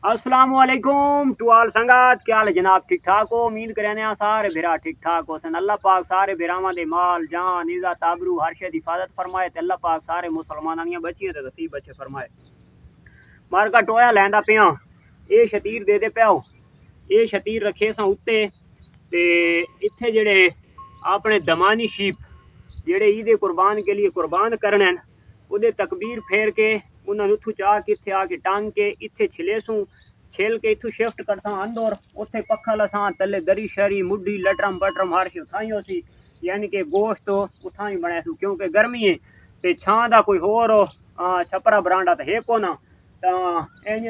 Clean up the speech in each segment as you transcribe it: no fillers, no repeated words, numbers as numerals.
अस्सलाम वालेकुम to all संगत, क्या हाल है जनाब? ठीक ठाक हो? उम्मीद करें सारे बिरा ठीक ठाक हो सन। अल्लाह पाक सारे बिरावां दे माल जान इज्जत आबरू हर शे दी हिफाजत फरमाए ते अल्लाह पाक सारे मुसलमानां दियां बच्चियां ते नसीब अच्छे फरमाए। मार का टोया लैंदा पिया, ये शतीर दे पियाओ, ये शतीर रखे सा उत्ते ते इत्थे जेड़े अपने दमानी शीप जेड़े ईद कुर्बान के लिए कुर्बान करने उदे तकबीर फेर के उन्होंने उथू चाह के इत्थे आके टांग के इत्थे छिले सूँ छिल के इथू शिफ्ट करता अंदर उत्थे पक्खा लसा तले दरी शरी मुड्डी लटरम बटरम हर शे उठाई होसी, यानी कि गोश्त उठाई बने सू क्योंकि गर्मी है ते छां दा कोई होर छपरा बरांडा तो है कोना। तो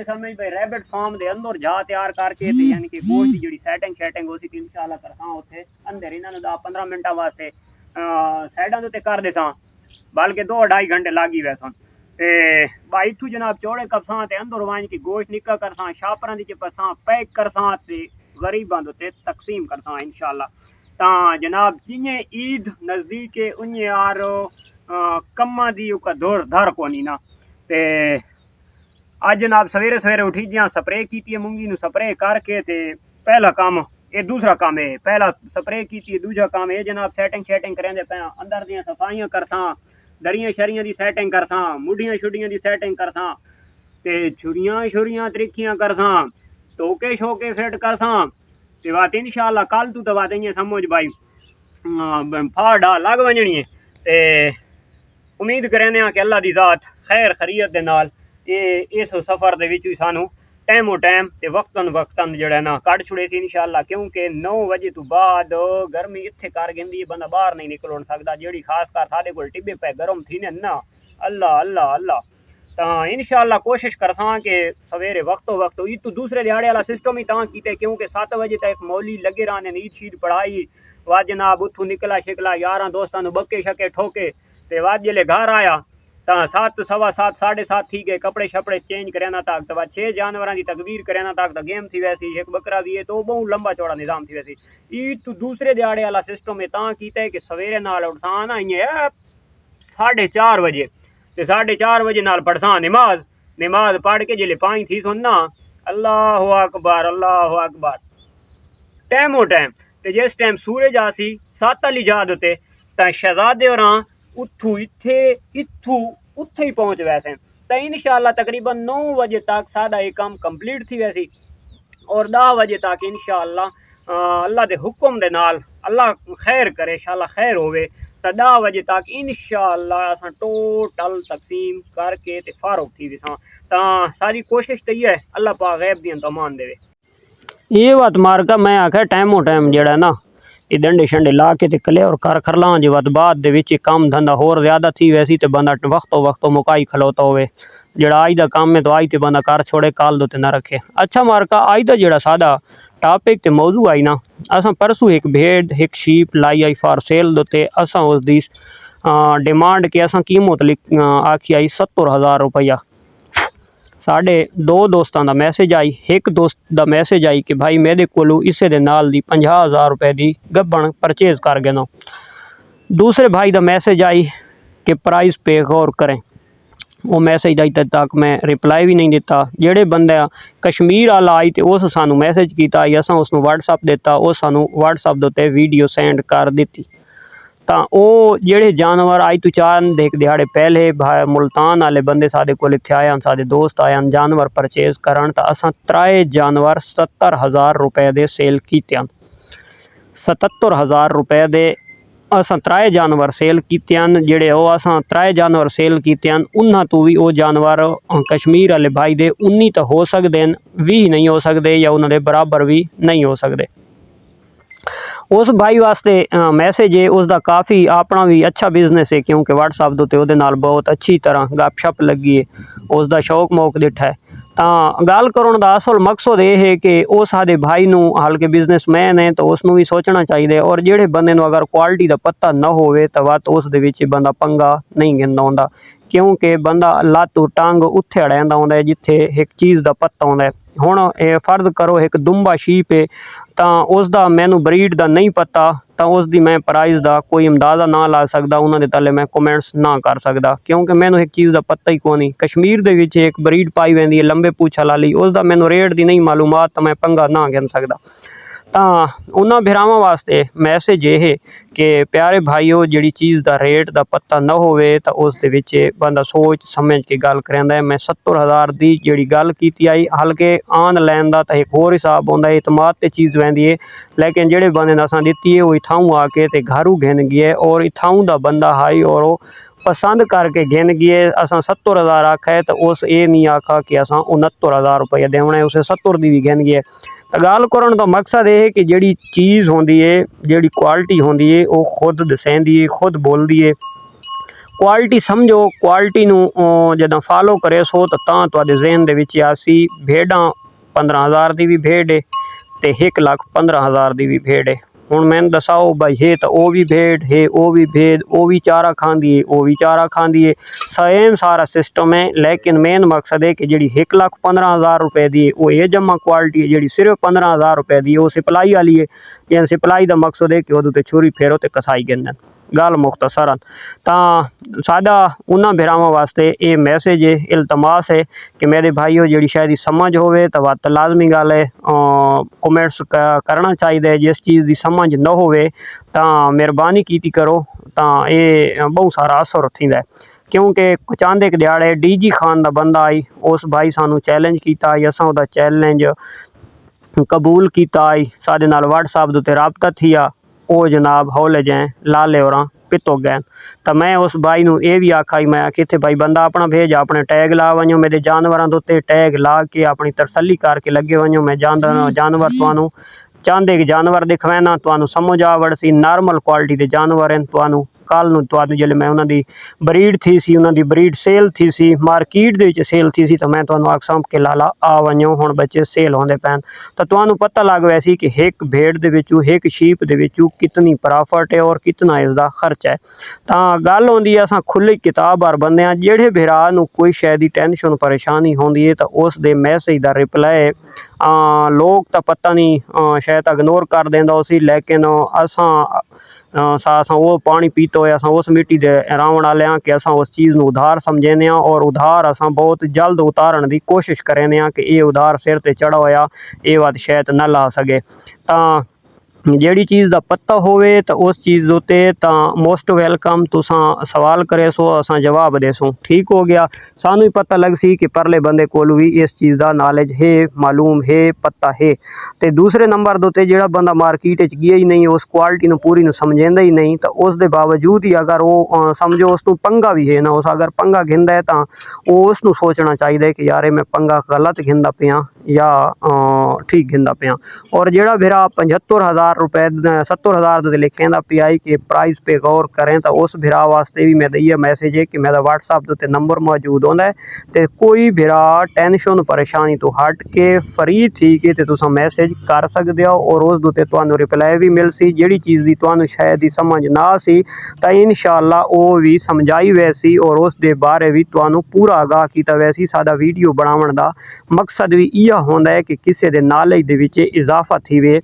समझ भाई रैबिट फार्म दे अंदर जा तैयार करके ते यानी कि गोश्त की जेड़ी सेटिंग शेटिंग होसी कि इंशाल्लाह करसा उत्थे अंदर इन्हां नूं 10-15 मिनटां वास्ते साइडां दे उत्ते कर देसां, बल्कि 2-2.5 घंटे लागी वैसन ते भाई इथू जनाब चौड़े कपसा ते अंदर वांज की गोश्त निका करसा शापरां दी पसा पैक करसा ते गरीबां दे तकसीम करसा इंशाल्लाह। ता जनाब जिन्हें ईद नजदीक है उन्हें यार कम्मा दी का दौर धर कोनी ना ते आज जनाब सवेरे सवेरे उठी जियां स्प्रे की मूंगी नूं स्प्रे करके ते पहला काम ये दूसरा काम है, पहला स्प्रे की दूजा काम है जनाब सेटिंग शेटिंग करेंदे पे अंदर दियां सफाइयां करसा दरियां शरियां दी सेटिंग करसा मुडियां शुडियां दी सेटिंग करसा ते छुरियां शुरियां त्रिखियां करसा टोके शोके सेट करसा ते बात इंशाल्लाह कल तू तो बात इयां समझ भाई फाड़ा लग वजनी है ते उम्मीद करें कि अल्लाह दी जात खैर खरीयत दे नाल इस सफर दे विच सानू टाइमो टाइम ते वक्तन वक्तन जेड़ा ना कट छुड़े सी इंशाल्लाह, क्योंकि 9 बजे तो बाद गर्मी इत्थे कर गंदी है, बंदा बाहर नहीं निकल सकता जेड़ी खास कर साडे कोल टिब्बे पे गर्म थी ना अल्लाह अल्लाह अल्लाह। तो इंशाल्लाह कोशिश करसा कि सवेरे वक्तो वक्त ईद तो दूसरे दिहाड़े वाला सिस्टम ही तां कीते क्योंकि 7 बजे तक मौली लगे रहने ईद शीद पढ़ाई वाज जनाब उथू निकला शिकला यारां दोस्तां नूं बक्के शके ठोके ते वाज जेले घर आया तो 7 सवा 7 7:30 थी गए, कपड़े शपड़े चेंज करना तक तो 6 जानवरों की तकबीर करना तक तो गेम थी वैसी एक बकरा भी है तो बहुत लंबा चौड़ा निजाम थी वैसी। ईद तो दूसरे दिहाड़े वाला सिस्टम है तां कीता कि सवेरे नाल उठसा ना इं 4:30 बजे ते 4:30 बजे नाल पढ़सा नमाज, नमाज पढ़ के जिले 5 थी सुनना अल्लाह अकबर टाइमो टाइम ते जिस टाइम सूरज आसी 7 वाली जाद होते तो शहजादे और उथू इत्थे इथू उत्थे ही पहुंच वैसे तो इंशाल्लाह तकरीबन 9 बजे तक साडा ये काम कंप्लीट थी वैसी और 10 बजे तक इंशाल्लाह अल्लाह के हुक्म दे नाल अल्लाह खैर करे इंशाल्लाह खैर होवे तो 10 बजे तक इंशाल्लाह असां टोटल तकसीम करके ते फारूक थी विसां। तो सारी कोशिश तो ये है अल्लाह पाक गैब दियां तमान देवे। ये बात मार का मैं आख्या टाइमो टाइम जेड़ा ना ये डंडे शंडे ला के ते कले और कर खरला जे बाद दे विच काम धंधा होर ज्यादा थी वैसी ते बंदा वक्तो मुकाई खलोता होवे जेड़ा आज दा काम में तो आज ते बंदा कर छोड़े काल दो ते ना रखे। अच्छा मारका आज दा जेड़ा सादा टॉपिक ते मौजू आई ना असां परसों एक भेड़ एक शीप लाई आई फॉर सेल दोते असां उस दी डिमांड के असां कीमत आखी आई 70,000 रुपया। साढ़े 2 दोस्तों का मैसेज आई, एक दोस्त का मैसेज आई कि भाई मेरे को इसे दे नाल दी 50,000 रुपए की गब्बन परचेज कर गया। दूसरे भाई का मैसेज आई कि प्राइस पे गौर करें, वो मैसेज आई तक मैं रिप्लाई भी नहीं दिता। जेड़े बंदे कश्मीर वाला आई तो उस सानू मैसेज किया असा उसनों व्हाट्सअप दिता वो सानू व्हाट्सअप के उत्ते वीडियो सेंड कर दी। तो वो जेड़े जानवर आई तो 4 दिहाड़े पहले मुल्तान वाले बंदे साडे कोल इत्थे आए साडे दोस्त आए जानवर परचेज करन तो असां 3 जानवर 70,000 रुपए दे सेल कीते। 77,000 रुपए दे असां 3 जानवर सेल कीते जेड़े वो असां 3 जानवर सेल कीते उन्हां तो भी वो जानवर कश्मीर वाले भाई दे 19 तो हो सकते 20 नहीं हो सकते या उन्होंने बराबर भी नहीं हो सकते। उस भाई वास्ते मैसेज है उसका काफ़ी अपना भी अच्छा बिजनेस है क्योंकि व्हाट्सअप के उत्ते बहुत अच्छी तरह गपशप लगी है उसका शौक मौक दिठा है। तो गल करने का असल मकसद ये है कि वो साडे भाई नूं हल्के बिजनेसमैन है तो उसनों भी सोचना चाहिए और जेड़े बंदे नूं अगर क्वालिटी का पता न होवे तो वत उस दे विच बंदा पंगा नहीं गिनदा हुंदा क्योंकि बंदा लत्त टांग उत्थे अड़ांदा हुंदा है जिथे एक चीज़ का पता होंदा है। ਹੁਣ ਇਹ ਫਰਜ਼ ਕਰੋ ਇੱਕ ਦੁੰਬਾ ਸ਼ੀਪ ਹੈ ਤਾਂ ਉਸ ਦਾ ਮੈਨੂੰ ਬਰੀਡ ਦਾ ਨਹੀਂ ਪਤਾ ਤਾਂ ਉਸ ਦੀ ਮੈਂ ਪ੍ਰਾਈਸ ਦਾ ਕੋਈ ਅੰਦਾਜ਼ਾ ਨਾ ਲਾ ਸਕਦਾ, ਉਹਨਾਂ ਦੇ ਥੱਲੇ ਮੈਂ ਕਮੈਂਟਸ ਨਾ ਕਰ ਸਕਦਾ, ਕਿਉਂਕਿ ਮੈਨੂੰ ਇੱਕ ਚੀਜ਼ ਦਾ ਪਤਾ ਹੀ ਕੋਈ ਨਹੀਂ। ਕਸ਼ਮੀਰ ਦੇ ਵਿੱਚ ਇੱਕ ਬਰੀਡ ਪਾਈ ਜਾਂਦੀ ਹੈ ਲੰਬੇ ਪੂਛਾਂ ਵਾਲੀ, ਉਸ ਦਾ ਮੈਨੂੰ ਰੇਟ ਦੀ ਨਹੀਂ ਮਾਲੂਮਾਤ ਤਾਂ ਮੈਂ ਪੰਗਾ ਨਾ ਗਿਣ ਸਕਦਾ। ਤਾਂ ਉਹਨਾਂ ਭਰਾਵਾਂ ਵਾਸਤੇ ਮੈਸੇਜ ਇਹ ਕਿ ਪਿਆਰੇ ਭਾਈਓ, ਜਿਹੜੀ ਚੀਜ਼ ਦਾ ਰੇਟ ਦਾ ਪਤਾ ਨਾ ਹੋਵੇ ਤਾਂ ਉਸ ਦੇ ਵਿੱਚ ਬੰਦਾ ਸੋਚ ਸਮਝ ਕੇ ਗੱਲ ਕਰਿੰਦਾ ਹੈ। ਮੈਂ 70,000 ਦੀ ਜਿਹੜੀ ਗੱਲ ਕੀਤੀ आई, ਹਲਕੇ ਆਨਲਾਈਨ ਦਾ ਤਾਂ ਇੱਕ ਹੋਰ ਹਿਸਾਬ ਹੁੰਦਾ, ਇਤਮਾਦ ਤੇ ਚੀਜ਼ ਰਹਿੰਦੀ है, लेकिन ਜਿਹੜੇ ਬੰਦੇ ਨੇ ਅਸਾਂ ਦਿੱਤੀ ਹੈ ਉਹ ਇਥਾਂ ਆ ਕੇ ਤੇ ਘਰੂ घिन गया और इथां ਦਾ ਬੰਦਾ हाई और पसंद करके घिन गए। असा 70,000 आखा है तो उस ये नहीं आखा कि असा 69,000 रुपया देना है, उसे 70 की भी घिन गए। तो गल करने का मकसद ये है कि जी चीज़ होंगी है, जी क्वालिटी होंगी है, वो खुद दसेंदी है, खुद बोलती है। क्वालिटी समझो, क्वालिटी जब फॉलो करे सो तो जहन के आसी भेड़ा 15,000 की भी भेड़ है तो 1,15,000 की भी भेड़ है। हुण मैंने दसाओ भाई है तो वह भी भेड़ है, वो भी भेड़, वो भी चारा खाँदी है, वो भी चारा खाँदी है, सेम सारा सिस्टम है। लेकिन मेन मकसद है कि जी 1,15,000 रुपए की वो ये जमा क्वालिटी है, जी सिर्फ 15,000 रुपए की वो सिपलाई वाली है। यानी सिपलाई का मकसद है कि वो छुरी फेरो तो कसाई गिन गल मुख्तसरन। तो साडा उन्होंने भरावां वास्ते ये मैसेज है, इल्तमास है कि मेरे भाईओ जी शायद समझ होवे तो वत लाजमी गल है कमेंट्स करना चाहिए। जिस चीज़ की समझ न होवे तो मेहरबानी की करो, तो ये बहुत सारा असर थींदा है। क्योंकि चांदे के दिहाड़े DG खान का बंदा आई, उस भाई सानू चैलेंज किया, असां उहदा चैलेंज कबूल किया, साडे नाल व्हाट्सएप उत्ते राबता थिया, वो जनाब हौले जैं लाले और पितो गए। तो मैं उस भाई नूं ये भी आखा, मैं कितने भाई बंदा अपना भेज, अपने टैग ला वजो, मेरे जानवरों के उत्ते टैग ला के अपनी तसल्ली करके लगे वजो। मैं जानवर तुहानू चाहते कि जानवर दिखवाना, तुहानू समझ आ वड़सी, नॉर्मल क्वालिटी के जानवर हैं। तुहानू कल नूं तुहानू जिहले मैं उन्हां दी ब्रीड थी सी, उन्हां दी ब्रीड सेल थी सी, मार्केट दे विच सेल थी सी, तो मैं तुहानू आखसां कि लाला आ वजो, हुण बच्चे सेल होंदे पैन, तो तुहानू पता लग वैसी कि एक भेड़ दे विचों, एक शीप दे विचों कितनी प्रॉफिट है और कितना इसका खर्चा है। तो गल होंदी है असां खुली किताब बार बंदे आ, जिहड़े भरा नूं कोई शै दी टेंशन परेशानी होंदी है तो उस दे मैसेज दा रिप्लाई लोग तो पता नहीं शायद इग्नोर कर देंदा उसी। लेकिन असां वो पानी पीते हुए असां उस मिट्टी दे रावण वाले कि असां उस चीज़ नूं उधार समझने और उधार असां बहुत जल्द उतारन की कोशिश करें कि ये उधार सिर ते चढ़ा होया ये बात शायद न ला सके। तो ਜਿਹੜੀ चीज़ का पता होवे तो उस चीज़ उत्ते तो मोस्ट वेलकम तुसां सवाल करे सो असां जवाब देसो, ठीक हो गया। सानू ही पता लग सी कि परले बंदे कोल भी इस चीज़ का नॉलेज है, मालूम है, पता है। तो दूसरे नंबर दे उत्ते जिहड़ा बंदा मार्केट च गया ही नहीं, उस क्वालिटी नूं पूरी नूं समझेंदा ही नहीं, तो उस दे बावजूद ही अगर वो समझो उस नूं पंगा भी है ना, उस अगर पंगा घिंदा है तो उस नूं सोचना चाहिए कि यार मैं पंगा गलत घिंदा पिया या ठीक घिंदा पिया। और जिहड़ा भरा 75,000 रुपए 70,000 के लिखे का PI के प्राइस पे गौर करें तो उस भरा वास्ते भी मेरा ये मैसेज है कि मेरा व्हाट्सएप के नंबर मौजूद होता है। तो कोई भरा टेंशन परेशानी तो हट के फ्री थी कि तुम मैसेज कर सकते हो और उस उत्ते तुहानू रिप्लाई भी मिल सी। जिहड़ी चीज़ की तुहानू शायद ही समझ ना सी तो इंशाअल्लाह वो भी समझाई वैसी और उस दे बारे भी तुहानू पूरा आगाह किया वैसी। साडा वीडियो बनावन दा मकसद भी यह होंदा है कि किसी दे नॉलेज दे विच इजाफा थी वे।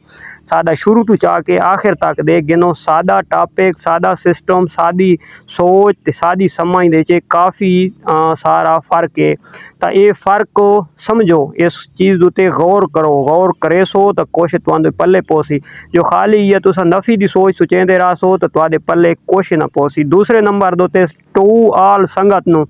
सादा शुरू तो चाह के आखिर तक दे गिनो सादा टॉपिक, सादा सिस्टम, सादी सोच, सादी समझ दे काफ़ी सारा फ़र्क है। तो ये फ़र्क को समझो, इस चीज़ उत्ते गौर करो, गौर करे सो तो कुछ तुहाडे पल्ले पौसी। जो खाली ये तुस नफ़ी की सोच सोचेंदे रह सो तो तुहाडे पल्ले कुछ ना पौसी। दूसरे नंबर दे उत्ते टू आल संगत नूं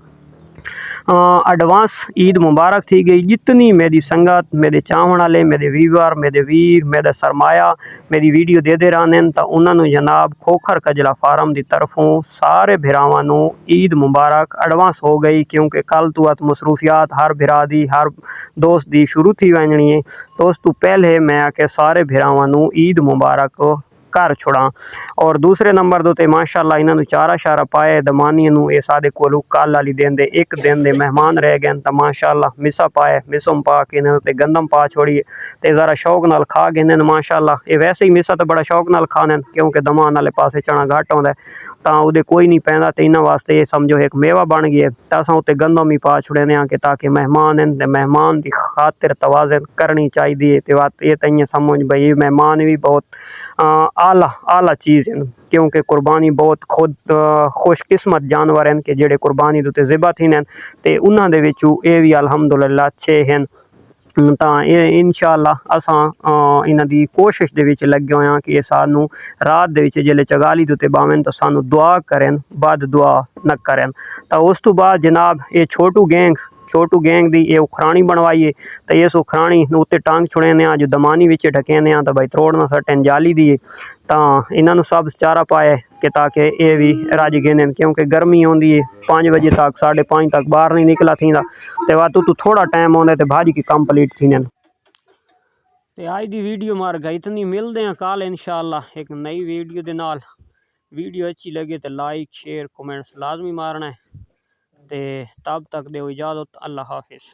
एडवांस ईद मुबारक थी गई। जितनी मेरी संगत, मेरे चाहण वाले, मेरे वीवर, मेरे वीर, मेरा सरमाया मेरी वीडियो दे रहने तो उन्होंने जनाब खोखर कजला फार्म की तरफों सारे भरावां नूं ईद मुबारक एडवांस हो गई। क्योंकि कल तो मसरूफियात हर भरा दी, हर दोस्त दी शुरू थी वजनी है। तो उस तो पहले मैं आके सारे भरावां नूं ईद मुबारक कर छोड़ा। और दूसरे नंबर दे उत्ते माशाअल्लाह इन्हां नूं चारा शारा पाए दमानी नूं ये सादे कोलों कल वाली दिन दे एक दिन दे मेहमान रह गए तो माशाअल्लाह मिसा पाए मिसम पा के इन्हां ते गंदम पा छोड़िए ते ज़रा शौक नाल खा गए ने माशाअल्लाह। ये वैसे ही मिसा तो बड़ा शौक नाल खाने क्योंकि दमान वाले पासे चना घट आउंदा तां उहदे कोई नहीं पैंदा ते इन्हां वास्ते ये समझो एक मेवा बन गया तो असां उत्ते गंदम ही पा छुड़ने कि ताकि मेहमान हैं ते मेहमान की खातिर तवाज़न करनी चाहिए। ते बात ये तो समझ भाई मेहमान भी बहुत आला आला चीज़ है क्योंकि कुर्बानी बहुत खुद खुशकिस्मत जानवर हैं कि जेड़े कुर्बानी दे उत्ते ज़िबा थींदे ते उन्हां दे विचों ये भी अल्हम्दुलिल्लाह अच्छे हैं। ਤਾਂ ਇਹ ਇਨਸ਼ਾਅੱਲਾ ਅਸਾਂ ਇਹਨਾਂ ਦੀ ਕੋਸ਼ਿਸ਼ ਦੇ ਵਿੱਚ ਲੱਗੇ ਹੋਏ ਹਾਂ ਕਿ ਇਹ ਸਾਨੂੰ ਰਾਤ ਦੇ ਵਿੱਚ ਜਿਹੜੇ ਚਗਾਲੀ ਦੇ ਉੱਤੇ ਬਾਵਨ ਤਾਂ ਸਾਨੂੰ ਦੁਆ ਕਰਨ ਬਾਅਦ ਦੁਆ ਨਾ ਕਰਨ। ਤਾਂ ਉਸ ਤੋਂ ਬਾਅਦ ਜਨਾਬ ਇਹ छोटू गैंग दी ये उखरानी बनवाइए तो इस उखरानी उत्ते टांग छुड़े ने जो दमानी विच ढकेने तो भाई त्रोड़ ना सटन जाली दी तो इन्हों सब चारा पाए कि ताकि ये भी रज गए क्योंकि गर्मी आँदी है 5 बजे तक 5:30 तक बाहर नहीं निकला थी तो वातू तो थोड़ा टाइम आँदा तो भाजी की कंप्लीट थी। तो आज की वीडियो मार गई इतनी मिलते हैं कल इंशाअल्लाह एक नई वीडियो के नाल। वीडियो अच्छी लगे तो लाइक शेयर कमेंट्स लाजमी मारना है। ते तब तक दो इजाज़त अल्लाह हाफिज़।